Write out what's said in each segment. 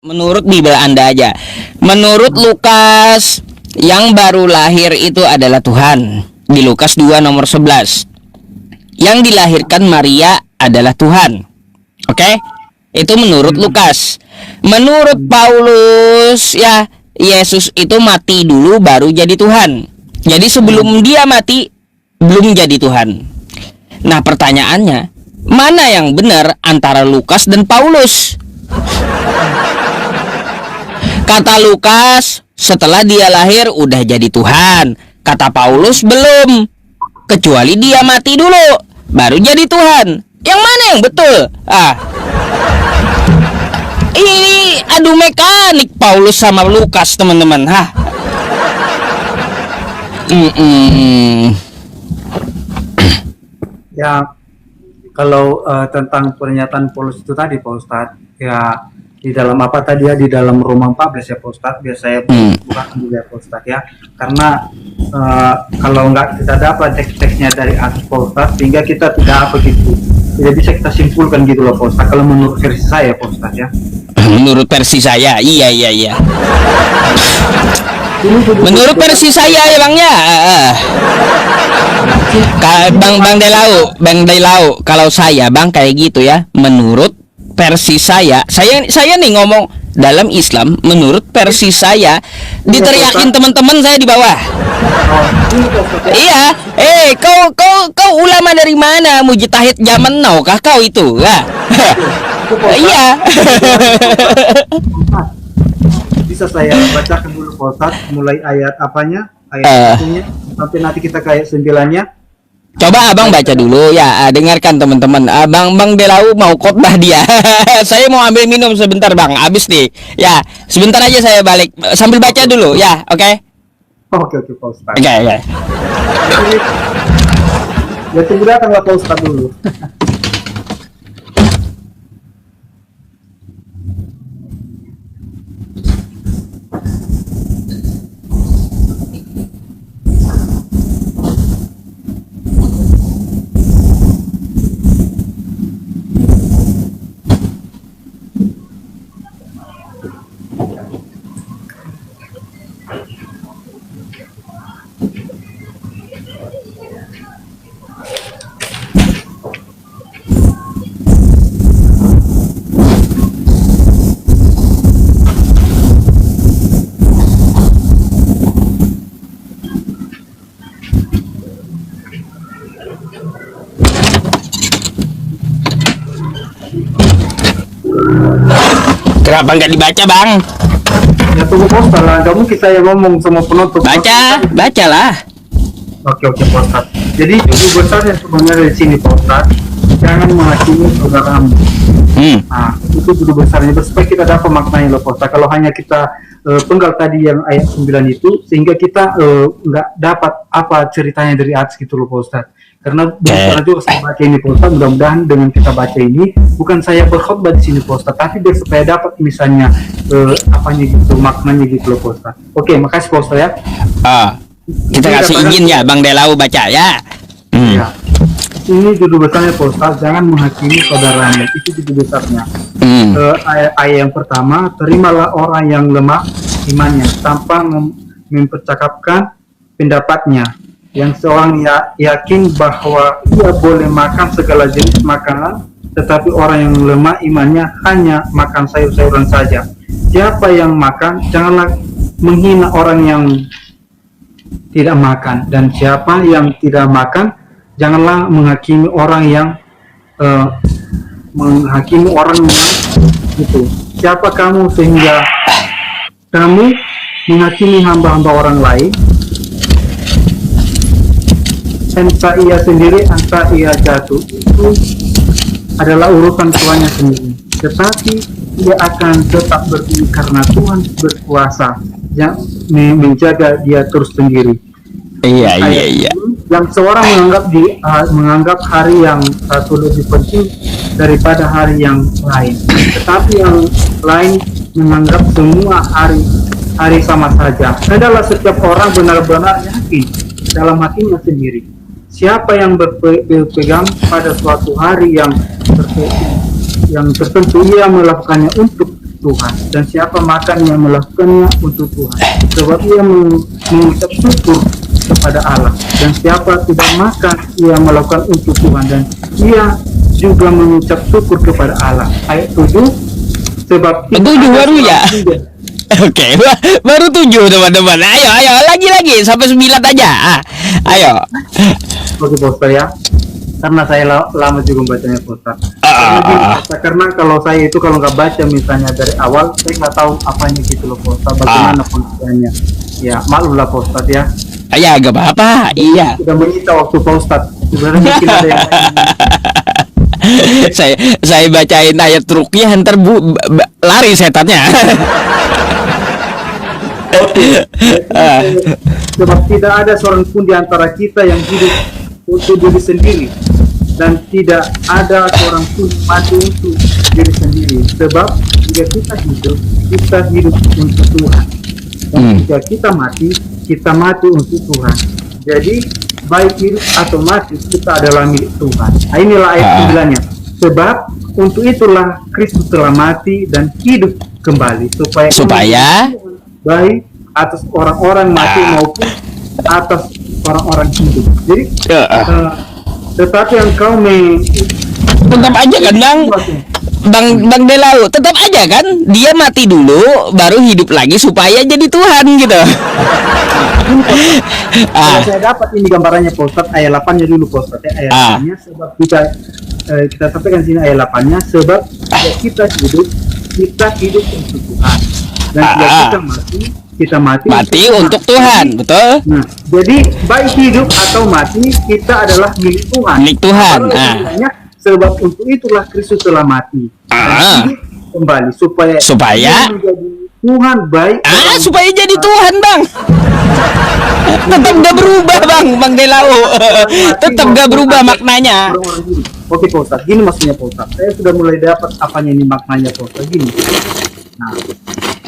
Menurut Bible Anda aja. Menurut Lukas, yang baru lahir itu adalah Tuhan. Di Lukas 2 nomor 11. Yang dilahirkan Maria adalah Tuhan. Oke? Itu menurut Lukas. Menurut Paulus, ya, Yesus itu mati dulu baru jadi Tuhan. Jadi sebelum dia mati belum jadi Tuhan. Nah, pertanyaannya, mana yang benar antara Lukas dan Paulus? Kata Lukas, setelah dia lahir udah jadi Tuhan. Kata Paulus, belum. Kecuali dia mati dulu, baru jadi Tuhan. Yang mana yang betul? Ini adu mekanik Paulus sama Lukas, teman-teman. Ya, kalau tentang pernyataan Paulus itu tadi, Pak Ustadz, ya di dalam apa tadi ya, di dalam Roma 14 ya Pak Ustadz, biar saya bukan dulu ya Pak Ustadz ya, karena kalau nggak kita dapat teks-teksnya dari Pak Ustadz, sehingga kita tidak apa gitu, tidak bisa kita simpulkan gitu loh Pak Ustadz, kalau menurut versi saya Pak Ustadz ya. Menurut versi saya, iya. Menurut versi saya ya Bang ya. Bang Delau, kalau saya Bang kayak gitu ya, menurut versi saya nih ngomong dalam Islam, menurut versi saya, diteriakin teman-teman saya di bawah. Iya, kau ulama dari mana? Mujtahid zaman now kah kau itu? Ya. Iya. Bisa saya bacakan dulu Pak Ustadz, mulai ayat apanya? Ayat sampai nanti kita kayak 9-nya. Coba Abang baca dulu ya, dengarkan teman-teman. Bang Delau mau khotbah dia. Saya mau ambil minum sebentar Bang, habis nih. Ya, sebentar aja saya balik sambil baca dulu ya, oke? Oke Pak Ustadz. Oke. Ya tunggu datang Pak Ustadz dulu. Kenapa nggak dibaca Bang? Ya tunggu Pak Ustadz lah, nggak mungkin saya ngomong sama penonton. Bacalah. Oke Pak Ustadz. Jadi judul besarnya sebenarnya di sini Pak Ustadz, jangan menghakimi saudaramu. Nah, itu judul besarnya, supaya kita dapat maknanya loh Pak Ustadz. Kalau hanya kita penggal tadi yang ayat 9 itu, sehingga kita nggak dapat apa ceritanya dari atas gitu loh Pak Ustadz. Karena bukan juga saya baca ini Pak Ustadz, mudah-mudahan dengan kita baca ini, bukan saya berkhotbah di sini Pak Ustadz, tapi biar supaya dapat misalnya apanya gitu, maknanya gitu loh Pak Ustadz. Oke, makasih Pak Ustadz ya. Kita kasih izin ya Bang Delau baca ya. Ya. Ini judul besarnya Pak Ustadz, jangan menghakimi saudaranya, itu judul besarnya. Ayat yang pertama, terimalah orang yang lemah imannya tanpa mempercakapkan pendapatnya. Yang seorang yakin bahwa ia boleh makan segala jenis makanan, tetapi orang yang lemah imannya hanya makan sayur-sayuran saja. Siapa yang makan, janganlah menghina orang yang tidak makan, dan siapa yang tidak makan, janganlah menghakimi orang yang itu. Siapa kamu sehingga kamu menghakimi hamba-hamba orang lain? Entah ia sendiri, entah ia jatuh, itu adalah urusan tuannya sendiri. Tetapi ia akan tetap berdiri karena Tuhan berkuasa yang menjaga dia terus sendiri. Iya. Yang seorang menganggap hari yang satu lebih penting daripada hari yang lain, tetapi yang lain menganggap semua hari sama saja. Adalah setiap orang benar-benar yakin dalam hatinya sendiri. Siapa yang berpegang pada suatu hari yang tertentu, ia melakukannya untuk Tuhan, dan siapa makan yang melakukannya untuk Tuhan, sebab ia mengucap syukur kepada Allah. Dan siapa tidak makan, ia melakukan untuk Tuhan, dan ia juga mengucap syukur kepada Allah. Ayat 7, sebab Tujuh baru ya. Oke, baru 7 teman-teman. Ayo, lagi sampai 9 aja. Ayo. Oke, Poster ya. Karena saya lama juga bacanya, Poster. Karena kalau saya itu kalau nggak baca misalnya dari awal, saya nggak tahu apanya gitu loh, Poster. Bagaimana pengertiannya? Ya, maklumlah, Poster ya. Ya, gak apa-apa. Iya. Sudah menyita waktu, Poster. Sebenarnya mungkin ada yang saya bacain ayat truknya, ntar lari setannya. Sebab tidak ada seorang pun di antara kita yang hidup untuk diri sendiri, dan tidak ada seorang pun mati untuk diri sendiri. Sebab jika kita hidup untuk Tuhan, dan jika kita mati untuk Tuhan. Jadi baik hidup atau mati, kita adalah milik Tuhan. Nah, inilah ayat 9-nya. Sebab untuk itulah Kristus telah mati dan hidup kembali, supaya baik atas orang-orang mati maupun atas orang-orang hidup. Jadi tetapi engkau tetap aja kan Bang Delau, tetap aja kan dia mati dulu baru hidup lagi supaya jadi Tuhan gitu. Saya dapat ini gambarannya, Postat, ayat 8-nya dulu, Postat, ayat 8-nya. Sebab kita sampaikan sini ayat 8-nya, sebab kita hidup untuk Tuhan, dan kita mati untuk Tuhan, betul. Nah, jadi baik hidup atau mati, kita adalah milik Tuhan. Milik Tuhan. Sebab untuk itulah Kristus telah mati dan hidup kembali supaya menjadi Tuhan baik. Supaya jadi Tuhan, Bang. Tetap gak berubah, Bang Delau. Tetap gak berubah maknanya. Oke, Pak Ustaz, gini maksudnya, Pak Ustaz. Saya sudah mulai dapat apanya ini maknanya, Pak Ustaz. Gini. Nah,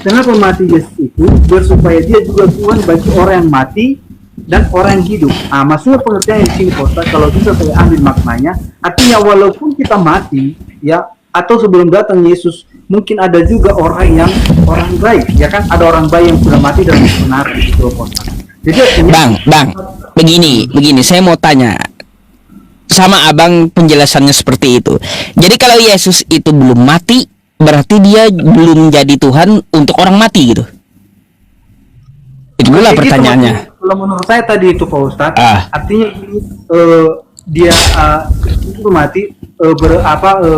kenapa mati Yesus itu biar supaya dia juga Tuhan bagi orang yang mati dan orang yang hidup. Maksudnya pengertian di sini, Pak Ustaz, kalau bisa saya ambil maknanya, artinya walaupun kita mati, ya, atau sebelum datang Yesus, mungkin ada juga orang baik, ya kan? Ada orang baik yang sudah mati dan benar gitu, Pak Ustaz. Jadi Bang, begini, saya mau tanya sama abang penjelasannya seperti itu. Jadi kalau Yesus itu belum mati, berarti dia belum jadi Tuhan untuk orang mati gitu. Itu pula pertanyaannya. Kalau menurut saya tadi itu, Pak Ustadz, artinya ini dia itu mati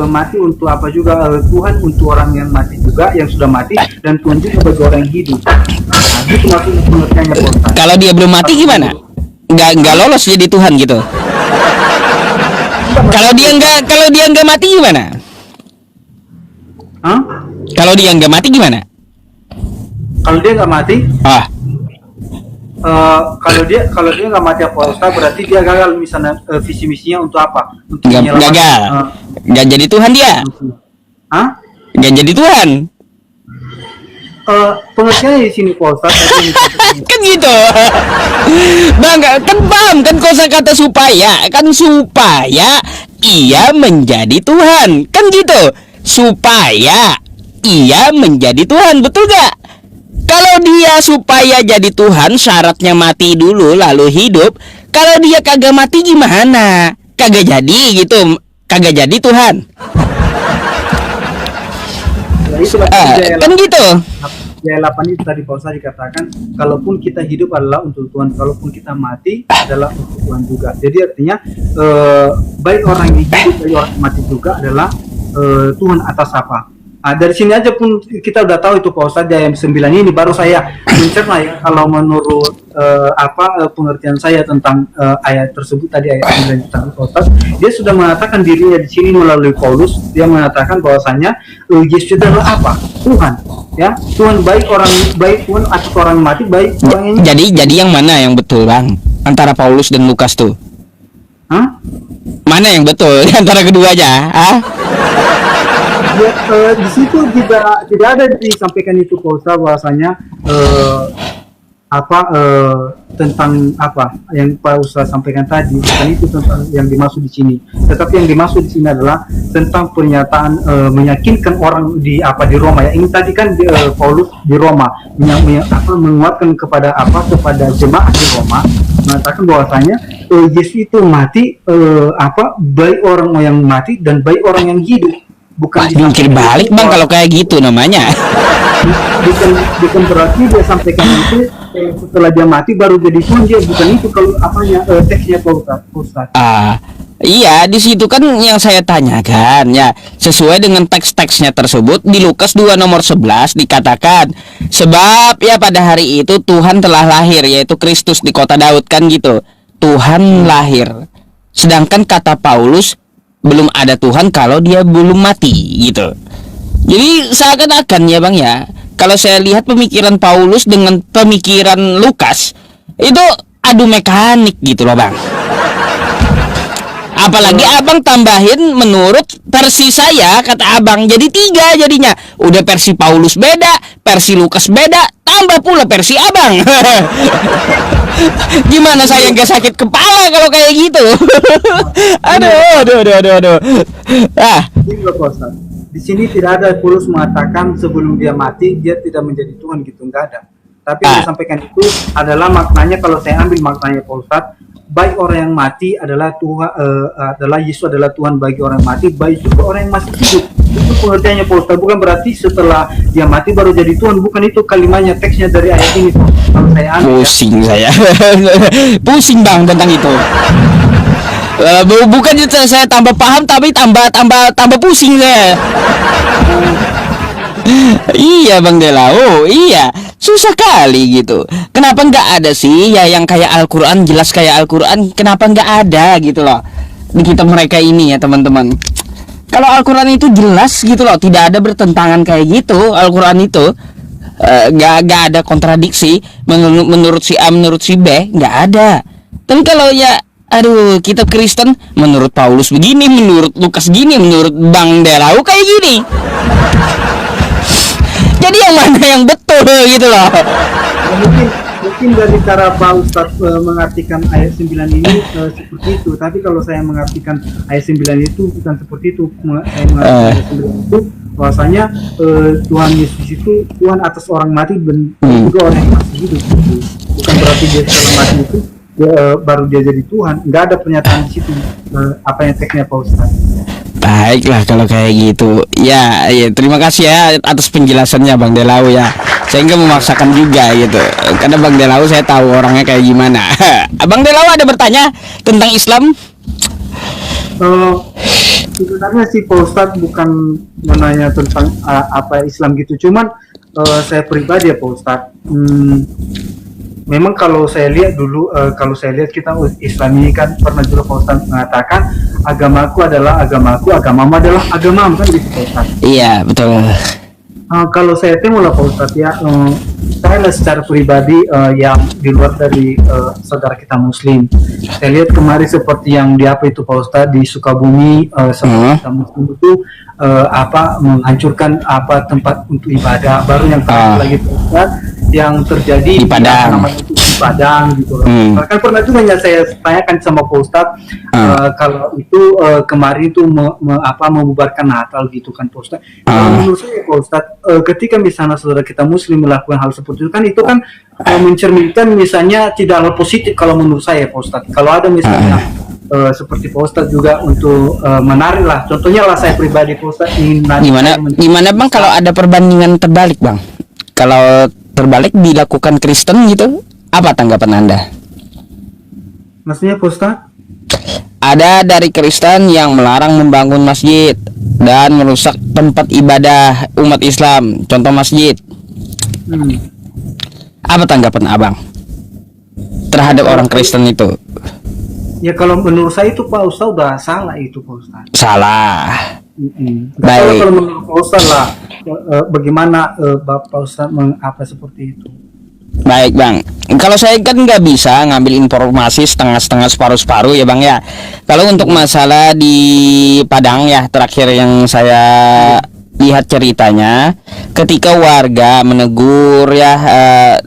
mati untuk apa juga, Tuhan untuk orang yang mati juga, yang sudah mati, dan Tuhan juga bagi orang yang hidup. Nah, itu maksudnya pengertiannya, Pak Ustadz. Kalau dia belum mati gimana? Nggak lolos jadi Tuhan gitu. Kalau dia nggak mati gimana? Kalau dia nggak mati gimana? Kalau dia nggak mati? Kalau dia nggak mati, apa Ustaz, berarti dia gagal misalnya visi misinya untuk apa? Untuk gagal. Nggak jadi Tuhan dia. Nggak jadi Tuhan. Pengertiannya di sini, Pak Ustaz. Kan gitu. Bang, kan paham kan kosakata supaya ia menjadi Tuhan. Kan gitu. Supaya ia menjadi Tuhan, betul gak? Kalau dia supaya jadi Tuhan syaratnya mati dulu lalu hidup. Kalau dia kagak mati gimana? Kagak jadi gitu. Kagak jadi Tuhan. Kan gitu. Ya, 8 itu tadi Pak Ustaz dikatakan, kalaupun kita hidup adalah untuk Tuhan, kalaupun kita mati adalah untuk Tuhan juga. Jadi artinya baik orang yang hidup baik orang yang mati juga adalah Tuhan atas apa. Dari sini aja pun kita udah tahu itu, Pak Ustadz, ayat 9 ini baru saya mencerna ya, kalau menurut pengertian saya tentang ayat tersebut tadi, ayat 9 tentang Pak Ustadz, dia sudah mengatakan dirinya di sini melalui Paulus. Dia mengatakan bahwasanya Yesus itu adalah apa? Tuhan, ya, Tuhan baik orang baik, Tuhan atas orang mati baik orang yang. Jadi yang mana yang betul, Bang, antara Paulus dan Lukas tuh? Mana yang betul antara keduanya? Ya, di situ tidak ada disampaikan itu, Pak Ustaz, bahwasanya tentang apa yang Pak Ustaz sampaikan tadi, bukan itu tentang yang dimaksud di sini. Tetapi yang dimaksud di sini adalah tentang pernyataan meyakinkan orang di Roma ya. Ini tadi kan Paulus di Roma menguatkan kepada jemaat di Roma, mengatakan bahwasanya Yesus itu mati baik orang yang mati dan baik orang yang hidup. Bukan jungkir balik bang kalau kayak gitu namanya. bukan berarti dia sampaikan itu setelah dia mati baru jadi Tuhan, dia bukan itu kalau teksnya Pak Ustaz. Iya, di situ kan yang saya tanyakan ya, sesuai dengan teks-teksnya tersebut di Lukas 2 nomor 11 dikatakan, sebab ya pada hari itu Tuhan telah lahir, yaitu Kristus di kota Daud kan gitu. Tuhan lahir. Sedangkan kata Paulus, belum ada Tuhan kalau dia belum mati gitu. Jadi seakan-akan ya bang ya, kalau saya lihat pemikiran Paulus dengan pemikiran Lukas itu adu mekanik gitu loh bang. Apalagi abang tambahin menurut versi saya, kata abang jadi 3 jadinya. Udah versi Paulus beda, versi Lukas beda, tambah pula versi abang. Gimana saya nggak sakit kepala kalau kayak gitu? Aduh. Di sini tidak ada Paulus mengatakan sebelum dia mati dia tidak menjadi Tuhan gitu, nggak ada. Tapi yang disampaikan itu adalah maknanya, kalau saya ambil maknanya Pak Ustadz, baik orang yang mati adalah Tuhan, adalah Yesus adalah Tuhan bagi orang yang mati, baik juga orang yang masih hidup. Itu pengertiannya Pak Ustadz, bukan berarti setelah dia mati baru jadi Tuhan, bukan itu kalimatnya, teksnya dari ayat ini. Kalau saya ambil, pusing saya. Pusing bang tentang itu. Bukan saya tambah paham tapi tambah pusing saya. Iya Bang Delao, iya susah kali gitu. Kenapa nggak ada sih ya yang kayak Al-Quran, jelas kayak Al-Quran, kenapa nggak ada gitu loh di kitab mereka ini ya teman-teman. Kalau Al-Quran itu jelas gitu loh, tidak ada bertentangan kayak gitu. Al-Quran itu nggak ada kontradiksi menurut si A menurut si B, nggak ada. Tapi kalau ya aduh, kitab Kristen menurut Paulus begini, menurut Lukas gini, menurut Bang Delao kayak gini. Jadi yang mana yang betul gitu loh. Mungkin dari cara Pak Ustadz mengartikan ayat 9 ini seperti itu. Tapi kalau saya mengartikan ayat 9 itu bukan seperti itu. Saya mengartikan ayat 9 itu bahwasanya Tuhan Yesus itu Tuhan atas orang mati dan juga orang yang masih hidup. Bukan berarti dia setelah mati itu baru dia jadi Tuhan. Nggak ada pernyataan di situ apa yang teksnya Pak Ustadz. Baiklah kalau kayak gitu. Ya, terima kasih ya atas penjelasannya Bang Delao ya. Saya nggak memaksakan juga gitu. Karena Bang Delao saya tahu orangnya kayak gimana. Abang Delao ada bertanya tentang Islam? Sebenarnya sih Pak Ustadz bukan menanya tentang apa Islam gitu. Cuman saya pribadi ya Pak Ustadz, memang kalau saya lihat dulu, kita Islam ini kan pernah juga Pak Ustadz mengatakan agamaku adalah agamaku, agamamu adalah agamamu, kan gitu Pak Ustadz. Iya betul. Kalau saya temu lah Pak Ustadz ya, saya lah secara pribadi yang di luar dari saudara kita Muslim. Saya lihat kemarin seperti yang di apa itu Pak Ustadz di Sukabumi, saudara kita Muslim itu menghancurkan tempat untuk ibadah. Baru yang terakhir lagi Pak Ustadz yang terjadi di Padang. Di Padang gitu. Bahkan pernah juga saya tanyakan sama Pak Ustadz kalau itu kemarin itu membubarkan Natal gitu kan Pak Ustadz. Menurut saya Pak Ustadz, ketika misalnya saudara kita Muslim melakukan hal seperti itu kan mencerminkan misalnya tidak hal positif kalau menurut saya Pak Ustadz. Kalau ada misalnya seperti Pak Ustadz juga untuk menarik lah, contohnya lah saya pribadi Pak Ustadz gimana Bang kalau ada perbandingan terbalik Bang? Kalau terbalik dilakukan Kristen gitu, apa tanggapan Anda? Maksudnya Pak Ustadz? Ada dari Kristen yang melarang membangun masjid dan merusak tempat ibadah umat Islam, contoh masjid. Apa tanggapan Abang terhadap orang Kristen itu? Ya kalau menurut saya itu Pak Ustadz udah salah itu Pak Ustadz. Salah. Baik. Kalau menurut Pak Ustadz lah, bagaimana Bapak Ustadz mengapa seperti itu? Baik Bang, kalau saya kan nggak bisa ngambil informasi setengah-setengah separuh-separuh ya Bang ya. Kalau untuk masalah di Padang ya terakhir yang saya lihat ceritanya ketika warga menegur ya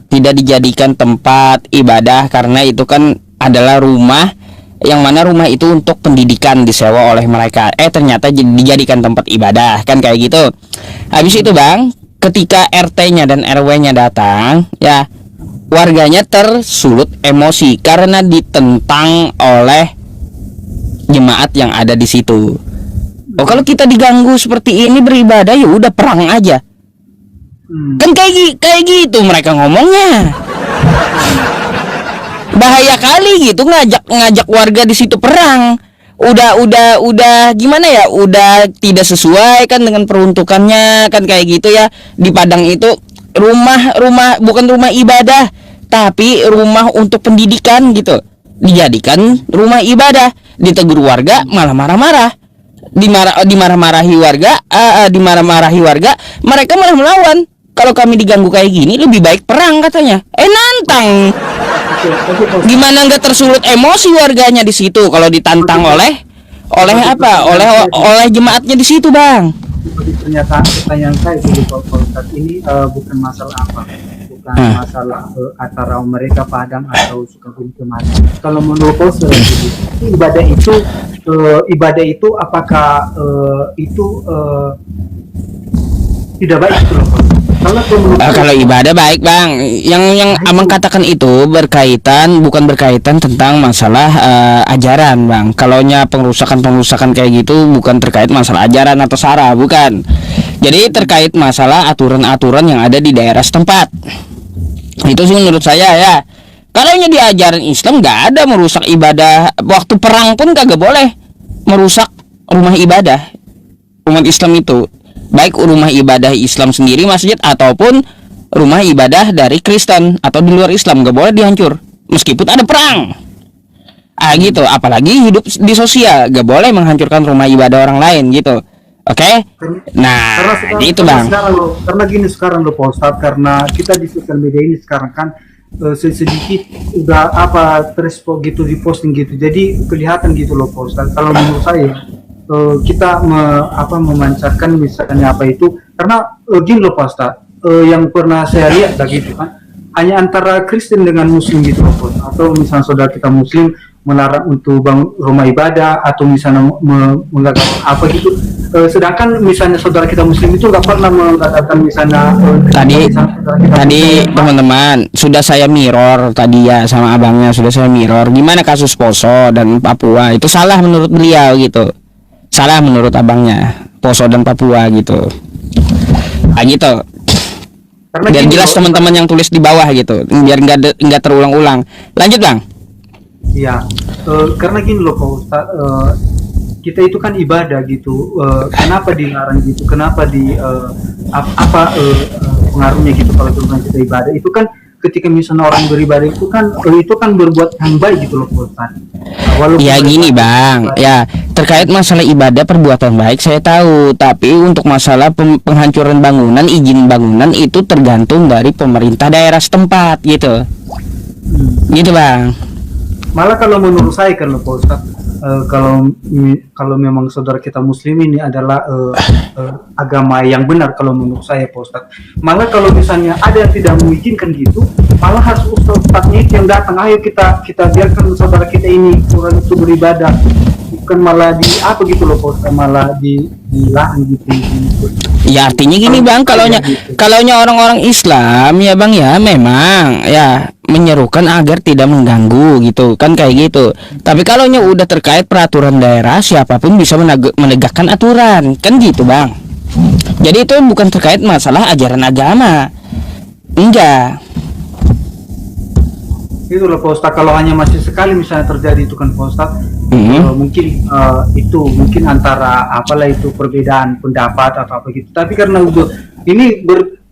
tidak dijadikan tempat ibadah karena itu kan adalah rumah yang mana rumah itu untuk pendidikan disewa oleh mereka. Ternyata dijadikan tempat ibadah kan kayak gitu. Habis itu Bang, ketika RT-nya dan RW-nya datang, ya warganya tersulut emosi karena ditentang oleh jemaat yang ada di situ. Oh, kalau kita diganggu seperti ini beribadah ya udah perang aja. Kan kayak gitu mereka ngomongnya. Bahaya kali gitu ngajak warga di situ perang. Udah gimana ya? Udah tidak sesuai kan dengan peruntukannya kan kayak gitu ya. Di Padang itu rumah bukan rumah ibadah, tapi rumah untuk pendidikan gitu. Dijadikan rumah ibadah, ditegur warga malah marah-marah. Dimarah-marahi warga, mereka malah melawan. Kalau kami diganggu kayak gini lebih baik perang katanya. Nantang. Gimana nggak tersulut emosi warganya di situ kalau ditantang oleh jemaatnya di situ, Bang. Seperti pertanyaan saya jadi kalau saat ini bukan masalah apa, bukan masalah antara mereka Padang atau Sukabumi kemarin. Kalau menurut saya ibadah itu apakah itu tidak baik itu loh. Kalau ibadah baik Bang, yang Abang katakan itu bukan berkaitan tentang masalah ajaran Bang. Kalaunya pengrusakan kayak gitu bukan terkait masalah ajaran atau sara, bukan. Jadi terkait masalah aturan-aturan yang ada di daerah setempat. Itu sih menurut saya ya. Kalaunya di ajaran Islam nggak ada merusak ibadah. Waktu perang pun kagak boleh merusak rumah ibadah umat Islam itu. Baik rumah ibadah Islam sendiri masjid ataupun rumah ibadah dari Kristen atau di luar Islam gak boleh dihancur meskipun ada perang. Gitu. Apalagi hidup di sosial gak boleh menghancurkan rumah ibadah orang lain gitu. Oke? Nah, itu Bang. Karena gini sekarang loh Pak Ustadz, karena kita di sosial media ini sekarang kan sedikit udah terspo gitu di posting gitu. Jadi kelihatan gitu loh Pak Ustadz. Kalau menurut saya kita memancarkan misalnya apa itu karena gini loh Pak Ustaz, yang pernah saya lihat gitu kan hanya antara Kristen dengan Muslim gitu loh Pak Ustaz. Atau misalnya saudara kita Muslim melarang untuk bangun rumah ibadah atau misalnya mengatakan apa gitu, sedangkan misalnya saudara kita Muslim itu nggak pernah mengatakan misalnya tadi teman-teman sudah saya mirror tadi ya sama abangnya, sudah saya mirror gimana kasus Poso dan Papua itu salah menurut beliau gitu. Salah menurut abangnya Poso dan Papua gitu. Gitu. Biar jelas teman-teman yang tulis di bawah gitu, biar nggak terulang-ulang. Lanjut Bang. Iya, karena gini loh Pak Ustaz, kita itu kan ibadah gitu. Kenapa dilarang gitu? Kenapa pengaruhnya gitu kalau kita ibadah? Itu kan ketika misalnya orang beribadah itu kan berbuat yang baik gitu loh Pak Ustaz. Ya gini Bang, ya terkait masalah ibadah perbuatan baik saya tahu, tapi untuk masalah penghancuran bangunan, izin bangunan itu tergantung dari pemerintah daerah setempat gitu. Gitu Bang. Malah kalau menurut saya kan Pak Ustaz, kalau memang saudara kita Muslim ini adalah agama yang benar kalau menurut saya Pak Ustaz. Malah kalau misalnya ada yang tidak mengizinkan gitu, malah harus ustadznya yang datang, ayo kita biarkan saudara kita ini orang itu beribadah, bukan malah gitu loh Pak Ustaz, malah dilarang gitu. Ya artinya gini Bang, kalaunya orang-orang Islam ya Bang ya memang ya menyerukan agar tidak mengganggu gitu kan kayak gitu. Tapi kalaunya udah terkait peraturan daerah, siapapun bisa menegakkan aturan kan gitu Bang. Jadi itu bukan terkait masalah ajaran agama. Enggak. Itu loh Pak Ustaz, kalau hanya masih sekali misalnya terjadi itu kan Pak Ustaz, mungkin antara itu perbedaan pendapat atau apa gitu. Tapi karena udah ini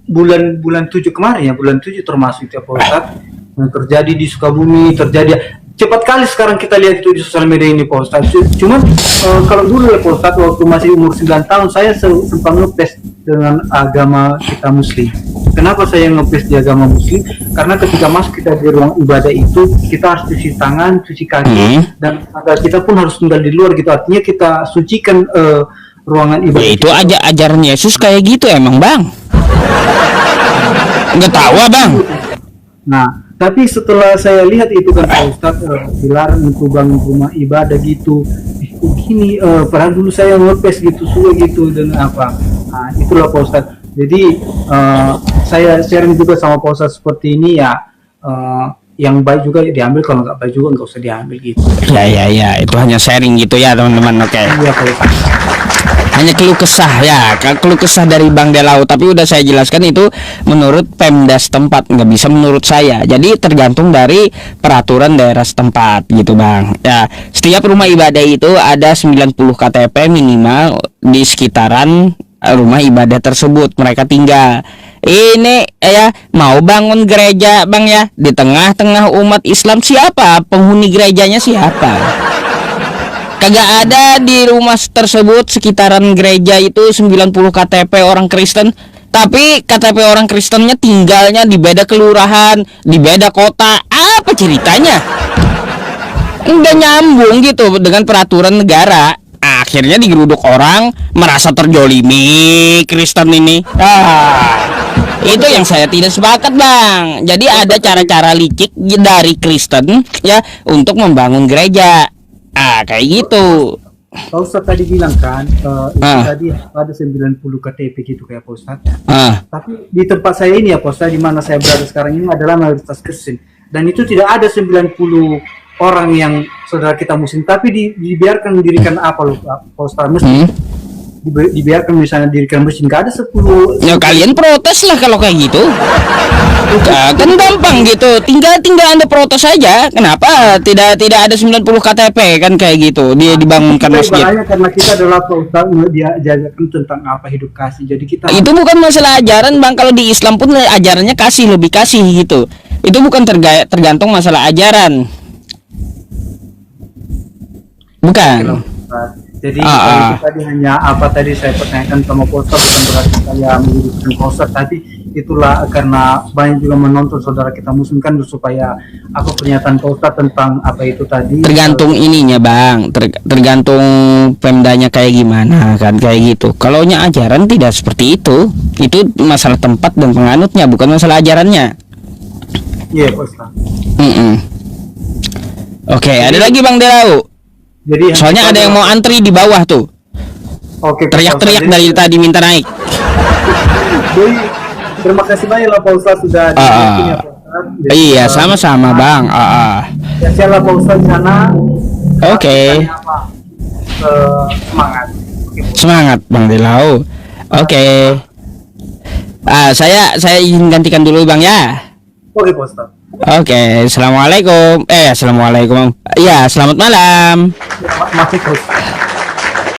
bulan 7 kemarin ya, bulan 7 termasuk itu ya Pak Ustaz, yang terjadi di Sukabumi, cepat kali sekarang kita lihat itu di sosial media ini Pak Ustaz. Cuman kalau dulu ya Pak Ustaz, waktu masih umur 9 tahun saya sempat ngetes dengan agama kita Muslim. Kenapa saya ngetes di agama Muslim? Karena ketika masuk kita di ruang ibadah itu kita harus cuci tangan, cuci kaki, dan kita pun harus tinggal di luar gitu. Artinya kita sucikan ruangan ibadah. Ya, itu aja ajaran Yesus kayak gitu emang bang. Nggak tahu bang. Nah, tapi setelah saya lihat itu kan Pak Ustadz dilarang untuk bangun rumah ibadah gitu. Kok gini, padahal dulu saya ngepes gitu, suwe gitu dan apa. Nah, itulah Pak Ustadz. Jadi saya sharing juga sama Pak Ustadz seperti ini ya. Yang baik juga diambil, kalau nggak baik juga nggak usah diambil gitu. Ya, itu hanya sharing gitu ya teman-teman. Oke. Iya Pak Ustadz. Hanya keluh kesah ya, keluh kesah dari Bang Delau. Tapi udah saya jelaskan itu menurut Pemda setempat, nggak bisa menurut saya. Jadi tergantung dari peraturan daerah setempat gitu bang. Ya, setiap rumah ibadah itu ada 90 KTP minimal di sekitaran rumah ibadah tersebut mereka tinggal. Ini ya mau bangun gereja bang ya, di tengah-tengah umat Islam, siapa penghuni gerejanya, siapa? Kagak ada di rumah tersebut sekitaran gereja itu 90 KTP orang Kristen. Tapi KTP orang Kristennya tinggalnya di beda kelurahan, di beda kota. Apa ceritanya? Nggak nyambung gitu dengan peraturan negara. Akhirnya digeruduk orang, merasa terjolimi Kristen ini. Itu yang saya tidak sepakat bang. Jadi ada cara-cara licik dari Kristen ya untuk membangun gereja. Kayak gitu. Pak Ustadz tadi bilang kan itu tadi ada 90 KTP gitu kayak Pak Ustadz. Tapi di tempat saya ini ya Pak Ustadz, di mana saya berada sekarang ini adalah mayoritas Kristen. Dan itu tidak ada 90 orang yang saudara kita muslim, tapi dibiarkan mendirikan apa loh Pak Ustadz, mesti dibiarkan misalnya dirikan masjid, nggak ada 10. Ya kalian protes lah kalau kayak gitu. Kan gampang gitu, tinggal Anda protes saja. Kenapa tidak ada 90 KTP kan kayak gitu, dia dibangunkan masjid. Karena kita adalah Pak Ustadz, dia ajarkan tentang apa hidup kasih. Jadi kita itu bukan masalah ajaran bang. Kalau di Islam pun ajarannya kasih, lebih kasih gitu. Itu bukan tergantung masalah ajaran. Bukan. Jadi itu tadi hanya apa tadi saya pertanyakan sama Ustadz, bukan berarti saya menyudutkan Ustadz, tapi itulah karena banyak juga menonton saudara kita muslim kan, supaya apa pernyataan Ustadz tentang apa itu tadi. Tergantung ininya bang, tergantung Pemdanya kayak gimana kan kayak gitu. Kalau nya ajaran tidak seperti itu masalah tempat dan penganutnya, bukan masalah ajarannya. Iya Ustadz. Oke, ada lagi Bang Delau. Jadi soalnya ada yang mau antri di bawah tuh. Oke. Teriak-teriak dari tadi minta naik. Jadi terima kasih banyak lah Pak Ustadz sudah di iya, sama-sama Bang. Ya siapa Pak Ustadz sana. Oke. Semangat. Semangat Bang Delau. Oke. Saya ingin gantikan dulu Bang ya. Oke Pak Ustadz. Oke, assalamualaikum. Assalamualaikum. Iya, selamat malam. Masih Pak Ustadz.